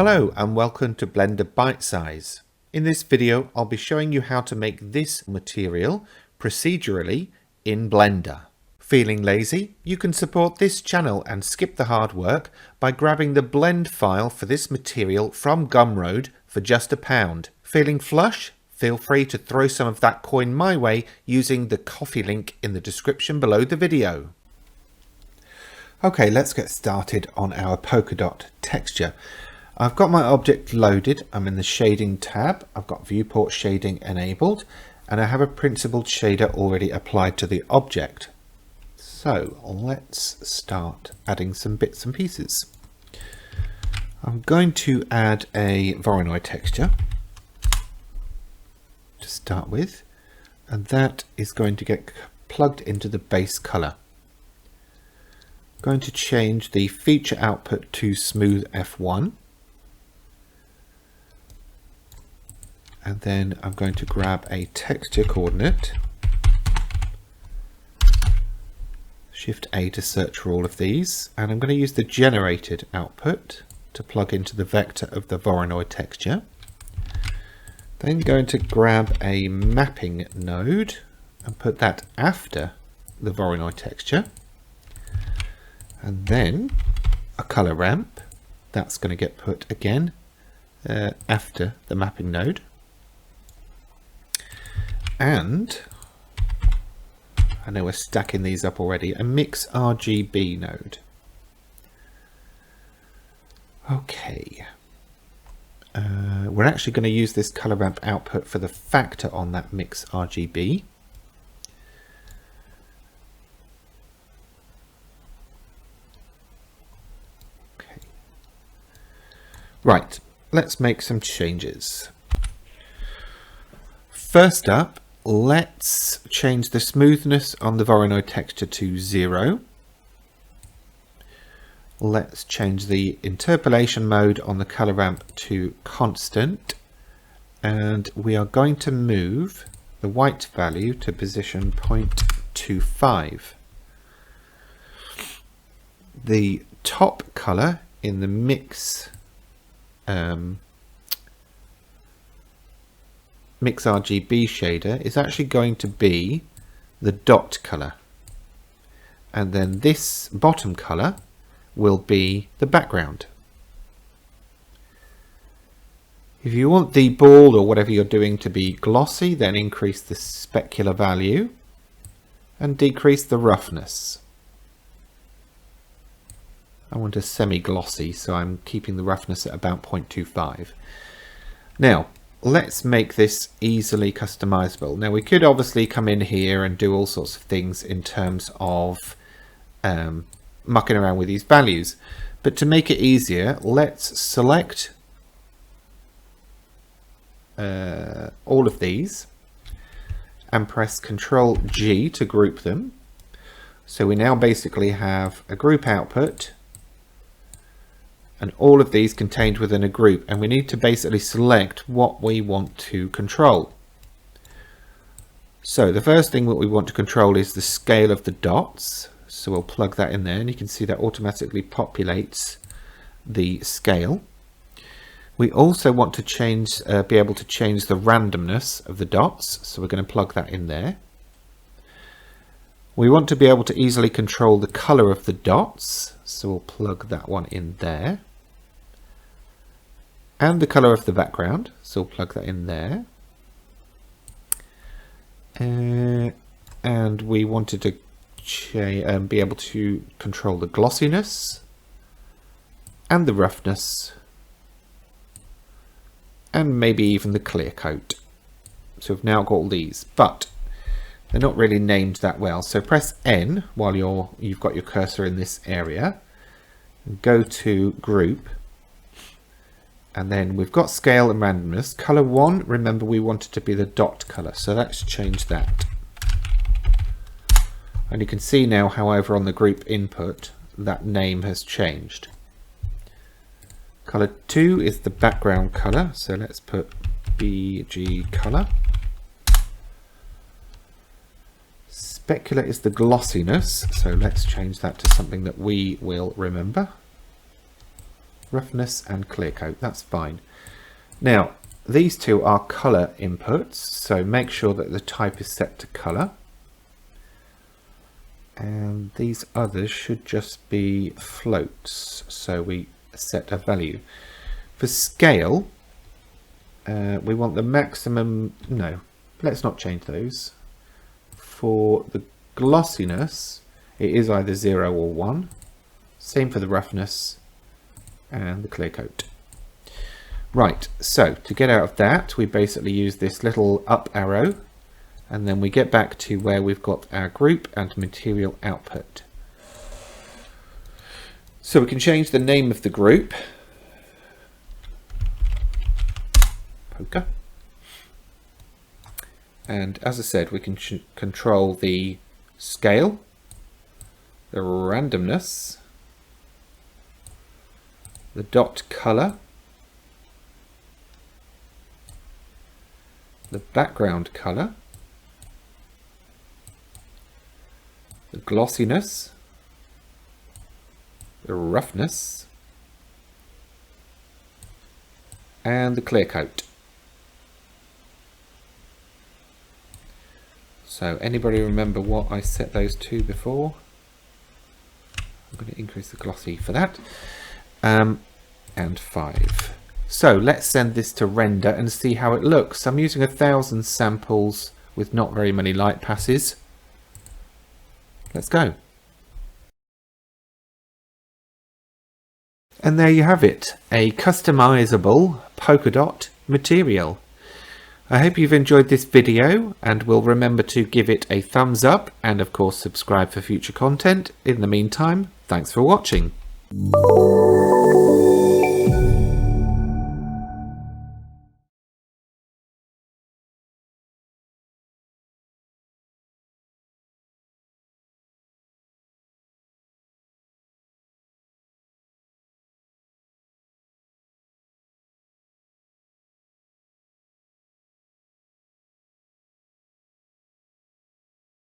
Hello and welcome to Blender Bite Size. In this video I'll be showing you how to make this material procedurally in Blender. Feeling lazy? You can support this channel and skip the hard work by grabbing the blend file for this material from Gumroad for just £1. Feeling flush? Feel free to throw some of that coin my way using the coffee link in the description below the video. Okay, let's get started on our polka dot texture. I've got my object loaded. I'm in the shading tab. I've got viewport shading enabled and I have a principled shader already applied to the object. So let's start adding some bits and pieces. I'm going to add a Voronoi texture to start with, and that is going to get plugged into the base color. I'm going to change the feature output to smooth F1. And then I'm going to grab a texture coordinate, Shift A to search for all of these, and I'm going to use the generated output to plug into the vector of the Voronoi texture. Then going to grab a mapping node and put that after the Voronoi texture, and then a color ramp that's going to get put again after the mapping node. And I know we're stacking these up already, a mix RGB node. Okay, we're actually going to use this color ramp output for the factor on that mix RGB. Okay, right, let's make some changes. First up, let's change the smoothness on the Voronoi texture to 0. Let's change the interpolation mode on the color ramp to constant, and we are going to move the white value to position 0.25. The top color in the mix RGB shader is actually going to be the dot color, and then this bottom color will be the background. If you want the ball or whatever you're doing to be glossy, then increase the specular value and decrease the roughness. I want a semi-glossy, so I'm keeping the roughness at about 0.25. Now let's make this easily customizable. Now we could obviously come in here and do all sorts of things in terms of mucking around with these values, but to make it easier, let's select all of these and press Ctrl G to group them. So we now basically have a group output and all of these contained within a group, and we need to basically select what we want to control. So the first thing that we want to control is the scale of the dots, so we'll plug that in there, and you can see that automatically populates the scale. We also want to change, be able to change the randomness of the dots, so we're going to plug that in there. We want to be able to easily control the color of the dots, so we'll plug that one in there. And the color of the background, so we'll plug that in there. And we wanted to be able to control the glossiness and the roughness and maybe even the clear coat. So we've now got all these, but they're not really named that well. So press N while you've got your cursor in this area. Go to group. And then we've got scale and randomness. Color 1, remember we want it to be the dot color. So let's change that. And you can see now, however, on the group input, that name has changed. Color 2 is the background color. So let's put BG color. Specular is the glossiness, so let's change that to something that we will remember. roughness and clear coat. That's fine. Now, these two are color inputs, so make sure that the type is set to color. And these others should just be floats, so we set a value. For scale, we want the maximum, no, let's not change those. For the glossiness, it is either 0 or 1. Same for the roughness and the clear coat. Right, so to get out of that, we basically use this little up arrow, and then we get back to where we've got our group and material output. So we can change the name of the group. Polka. And as I said, we can control the scale, the randomness, the dot color, the background color, the glossiness, the roughness, and the clear coat. So anybody remember what I set those to before? I'm going to increase the glossy for that. And 5. So let's send this to render and see how it looks. I'm using 1,000 samples with not very many light passes. Let's go. And there you have it, a customizable polka dot material. I hope you've enjoyed this video and will remember to give it a thumbs up and of course subscribe for future content. In the meantime, thanks for watching.